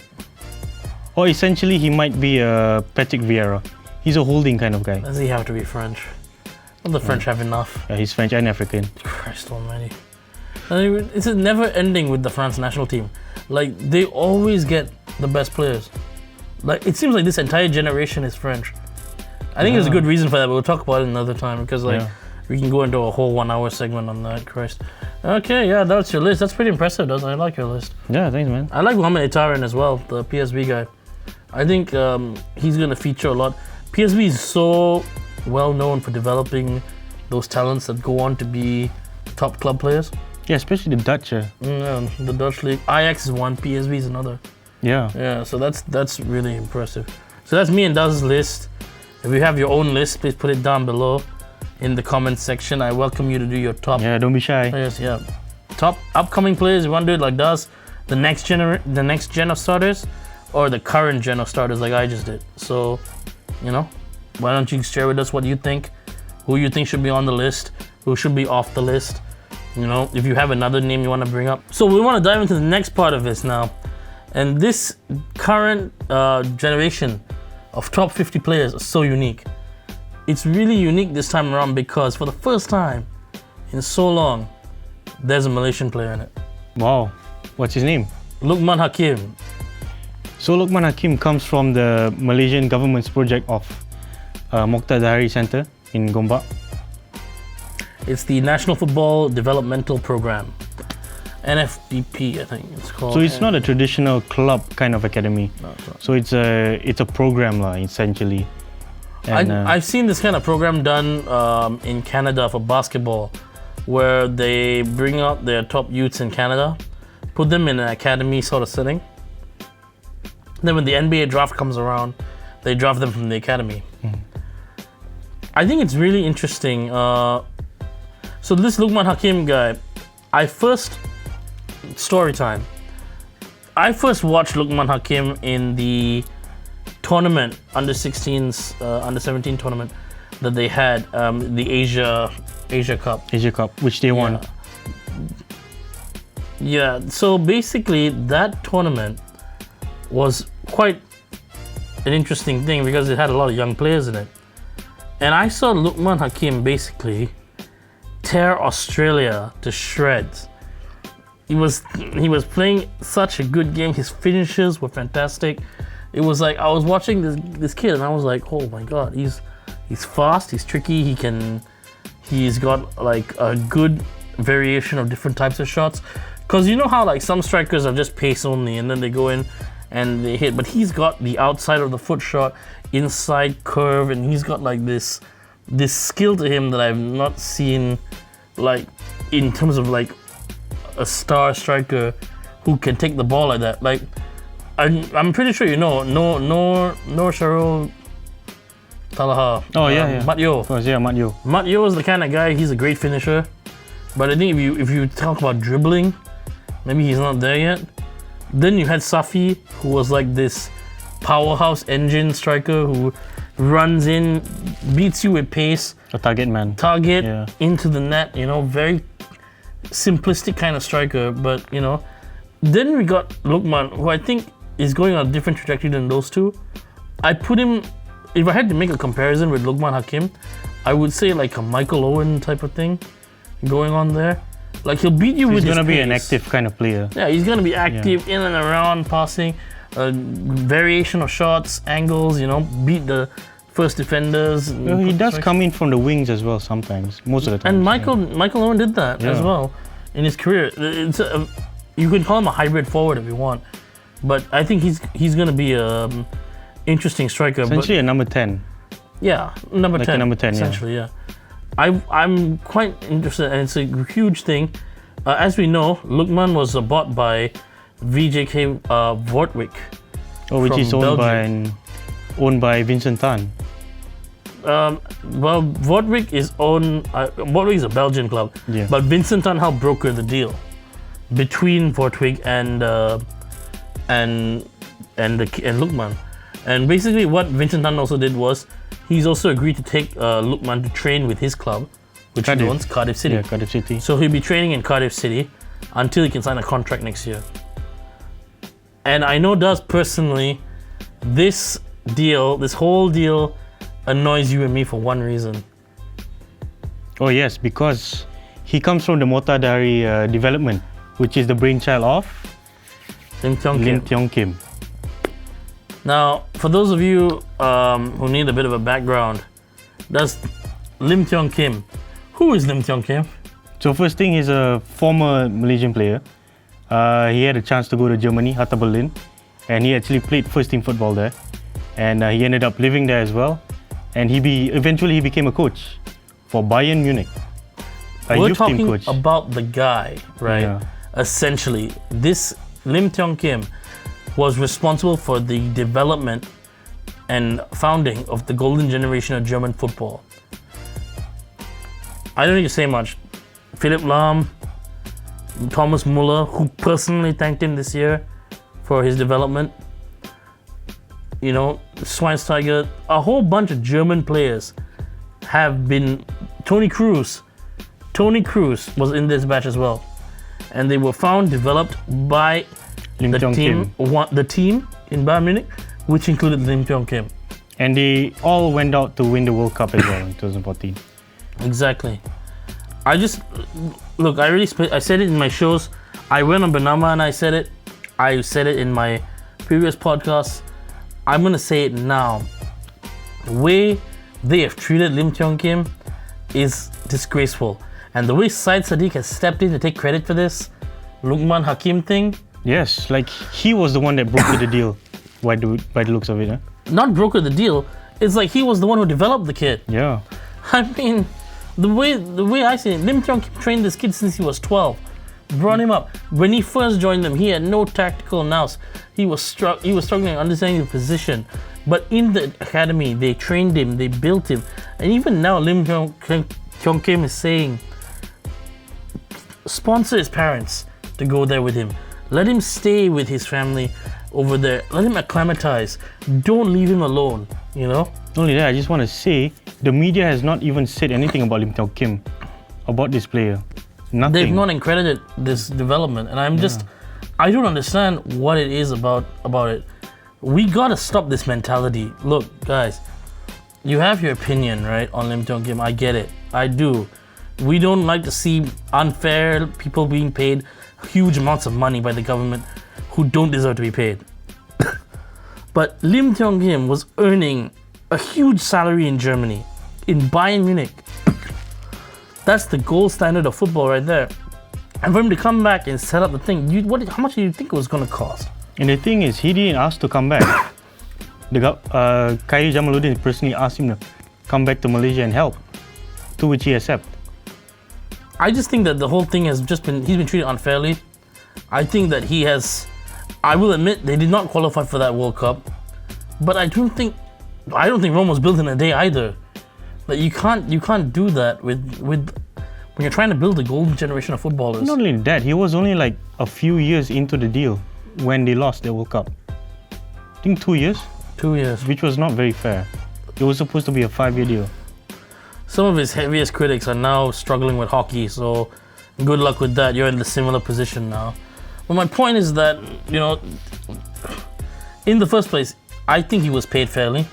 Or essentially, he might be a Patrick Vieira. He's a holding kind of guy. Does he have to be French? Don't the French have enough? Yeah, he's French and African. Christ almighty. It's never ending with the France national team. Like, they always get the best players. Like, it seems like this entire generation is French. I think there's a good reason for that, but we'll talk about it another time because, like, we can go into a whole 1 hour segment on that. Christ. Okay, yeah, that's your list. That's pretty impressive, Dazlan. I like your list. Yeah, thanks, man. I like Mohamed Itaran as well, the PSV guy. I think he's going to feature a lot. PSV is so well known for developing those talents that go on to be top club players. Yeah, especially the Dutch. Yeah, the Dutch league. Ajax is one, PSV is another. Yeah. Yeah, so that's really impressive. So that's me and Daz's list. If you have your own list, please put it down below in the comments section. I welcome you to do your top. Yeah, don't be shy. Players, yeah. Top upcoming players. You want to do it like Daz, the next gen of starters, or the current gen of starters like I just did. So, you know, why don't you share with us what you think, who you think should be on the list, who should be off the list. You know, if you have another name you want to bring up. So we want to dive into the next part of this now. And this current generation of top 50 players is so unique. It's really unique this time around because for the first time in so long, there's a Malaysian player in it. Wow. What's his name? Luqman Hakim. So Luqman Hakim comes from the Malaysian government's project of Mokhtar Zahari Centre in Gombak. It's the National Football Developmental Program. NFDP, I think it's called. So it's not a traditional club kind of academy. No, so it's a program essentially. And, I've seen this kind of program done in Canada for basketball, where they bring out their top youths in Canada, put them in an academy sort of setting. Then when the NBA draft comes around, they draft them from the academy. I think it's really interesting. So this Luqman Hakim guy, story time. I first watched Luqman Hakim in the tournament, under 16s, under 17 tournament that they had, the Asia Cup. Asia Cup, which they won. Yeah, so basically that tournament was quite an interesting thing because it had a lot of young players in it. And I saw Luqman Hakim basically tear Australia to shreds. He was playing such a good game. His finishes were fantastic. It was like I was watching this kid and I was like, oh my god, he's fast, he's tricky, he's got like a good variation of different types of shots. Cause you know how like some strikers are just pace only and then they go in and they hit, but he's got the outside of the foot shot, inside curve, and he's got like this skill to him that I've not seen, like in terms of like a star striker who can take the ball like that. Like I'm pretty sure you know Noor Sharul Talaha. Oh yeah. Mat Yo. Of course, yeah, Mat Yo. Mat Yo is the kind of guy. He's a great finisher, but I think if you talk about dribbling, maybe he's not there yet. Then you had Safi, who was like this powerhouse engine striker who runs in, beats you with pace. A target man. Into the net, you know, very simplistic kind of striker. But, you know, then we got Luqman, who I think is going on a different trajectory than those two. I put him, if I had to make a comparison with Luqman Hakim, I would say like a Michael Owen type of thing going on there. Like he'll beat you with his pace. He's gonna be an active kind of player. Yeah, he's gonna be active in and around, passing, variation of shots, angles. You know, beat the first defenders. Well, he does come in from the wings as well sometimes, most of the time. And Michael Owen did that as well in his career. You could call him a hybrid forward if you want, but I think he's gonna be a interesting striker. Essentially a number 10. Yeah, number 10. A number 10, essentially, yeah. I'm quite interested, and it's a huge thing. As we know, Luqman was bought by VJK Vortwick. Which is owned by Vincent Tan. Well, Vortwick is Vortwick is a Belgian club, but Vincent Tan helped broker the deal between Vortwick and Luqman. And basically, what Vincent Tan also did was he's also agreed to take Luqman to train with his club, which he owns, Cardiff City. Yeah, Cardiff City. So he'll be training in Cardiff City until he can sign a contract next year. And I know Daz personally, this whole deal annoys you and me for one reason. Oh yes, because he comes from the Motadari development, which is the brainchild of Lim Tiong Kim. Now, for those of you who need a bit of a background, that's Lim Tiong Kim. Who is Lim Tiong Kim? So first thing, he's a former Malaysian player. He had a chance to go to Germany, Hertha Berlin, and he actually played first team football there. And he ended up living there as well. And eventually he became a coach for Bayern Munich. We're talking about the guy, right? Yeah. Essentially, this Lim Tiong Kim was responsible for the development and founding of the golden generation of German football. I don't need to say much. Philipp Lahm, Thomas Muller, who personally thanked him this year for his development. You know, Schweinsteiger, a whole bunch of German players have been. Toni Kroos was in this batch as well. And they were developed by the team in Bayern Munich, which included Lim Tiong Kim. And they all went out to win the World Cup as well in 2014. Exactly. I said it in my shows. I went on Banama and I said it. I said it in my previous podcast. I'm going to say it now. The way they have treated Lim Tiong Kim is disgraceful. And the way Syed Sadiq has stepped in to take credit for this Luqman Hakim thing. Yes, like he was the one that brokered the deal by the looks of it. Huh? Not brokered the deal. It's like he was the one who developed the kid. Yeah. I mean, the way I see it, Lim Tiong Kim trained this kid since he was 12. Brought him up. When he first joined them, he had no tactical nous. He was struggling understanding the position. But in the academy, they trained him, they built him. And even now, Lim Kyong Kim is saying, sponsor his parents to go there with him. Let him stay with his family over there. Let him acclimatize. Don't leave him alone, you know? Not only that, I just want to say, the media has not even said anything about Lim Kyong Kim, about this player. Nothing. They've not accredited this development, and I don't understand what it is about it. We gotta stop this mentality. Look, guys, you have your opinion, right, on Lim Kyong Kim. I get it. I do. We don't like to see unfair people being paid huge amounts of money by the government who don't deserve to be paid. But Lim Kyong Kim was earning a huge salary in Germany, in Bayern Munich. That's the gold standard of football right there. And for him to come back and set up the thing, how much do you think it was going to cost? And the thing is, he didn't ask to come back. Khairi Jamaluddin personally asked him to come back to Malaysia and help, to which he accepted. I just think that the whole thing has he's been treated unfairly. I think that I will admit, they did not qualify for that World Cup. But I don't think Rome was built in a day either. Like you can't do that with when you're trying to build a golden generation of footballers. Not only that, he was only like a few years into the deal when they lost the World Cup. I think 2 years. 2 years. Which was not very fair. It was supposed to be a 5-year deal. Some of his heaviest critics are now struggling with hockey, so good luck with that. You're in the similar position now. But my point is that, you know, in the first place, I think he was paid fairly.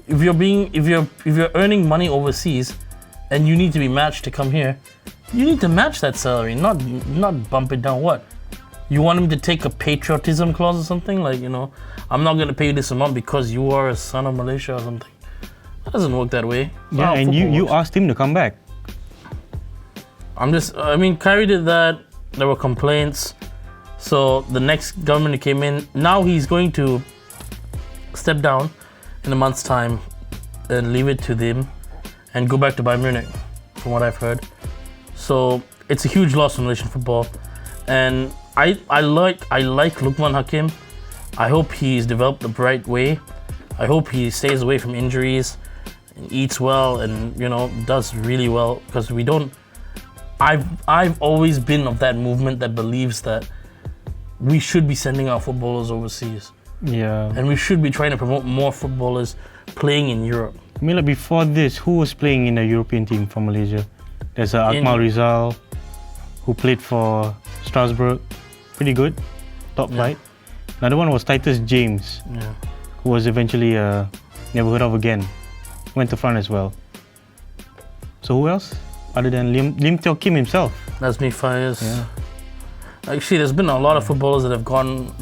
If you're earning money overseas and you need to be matched to come here, you need to match that salary, not bump it down. What? You want him to take a patriotism clause or something? Like, you know, I'm not going to pay you this amount because you are a son of Malaysia or something. That doesn't work that way. Yeah, and you asked him to come back. Khairi did that. There were complaints. So the next government that came in, now he's going to step down in a month's time and leave it to them and go back to Bayern Munich, from what I've heard. So it's a huge loss for Malaysian football. And I like Luqman Hakim. I hope he's developed the right way. I hope he stays away from injuries and eats well and, you know, does really well, because I've always been of that movement that believes that we should be sending our footballers overseas. Yeah. And we should be trying to promote more footballers playing in Europe. I mean, like before this, who was playing in the European team from Malaysia? There's Akmal Rizal, who played for Strasbourg. Pretty good. Top flight. Another one was Titus James, who was eventually never heard of again. Went to France as well. So who else? Other than Lim Teo Kim himself. That's me, Faiz. Yeah. Actually, there's been a lot of footballers that have gone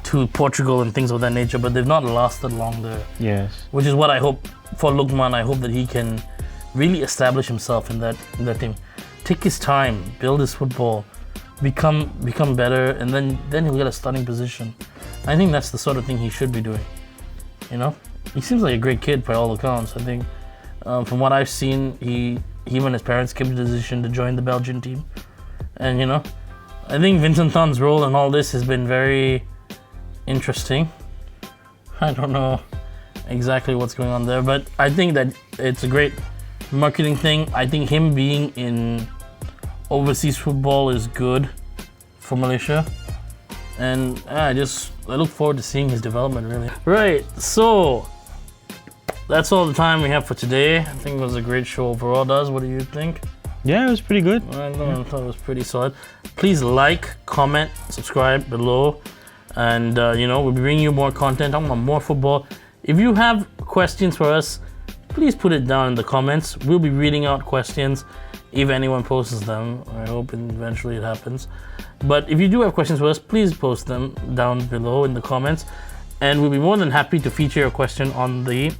to Portugal and things of that nature, but they've not lasted long there. Yes. Which is what I hope for Luqman. I hope that he can really establish himself in that team. Take his time, build his football, become better, and then he'll get a starting position. I think that's the sort of thing he should be doing. You know, he seems like a great kid by all accounts. I think from what I've seen, he and his parents came to the decision to join the Belgian team, and you know, I think Vincent Tan's role in all this has been very interesting. I don't know exactly what's going on there, but I think that it's a great marketing thing. I think him being in overseas football is good for Malaysia, and I look forward to seeing his development, really. Right, so that's all the time we have for today. I think it was a great show overall. Daz, what do you think? Yeah, it was pretty good. I thought it was pretty solid. Please like, comment, subscribe below, and you know, we'll be bringing you more content, talking about more football. If you have questions for us, please put it down in the comments. We'll be reading out questions if anyone posts them. I hope eventually it happens. But if you do have questions for us, please post them down below in the comments, and we'll be more than happy to feature your question on the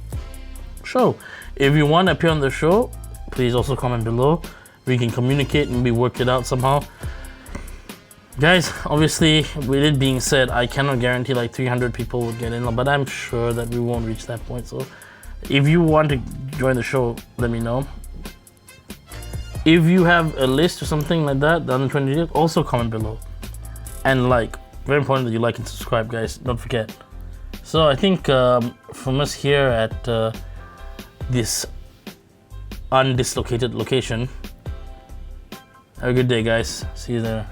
show. If you want to appear on the show, please also comment below. We can communicate and we work it out somehow. Guys, obviously, with it being said, I cannot guarantee like 300 people would get in, but I'm sure that we won't reach that point. So if you want to join the show, let me know. If you have a list or something like that, the under 20 videos, also comment below. And like, very important that you like and subscribe, guys. Don't forget. So I think from us here at this undislocated location, have a good day, guys. See you there.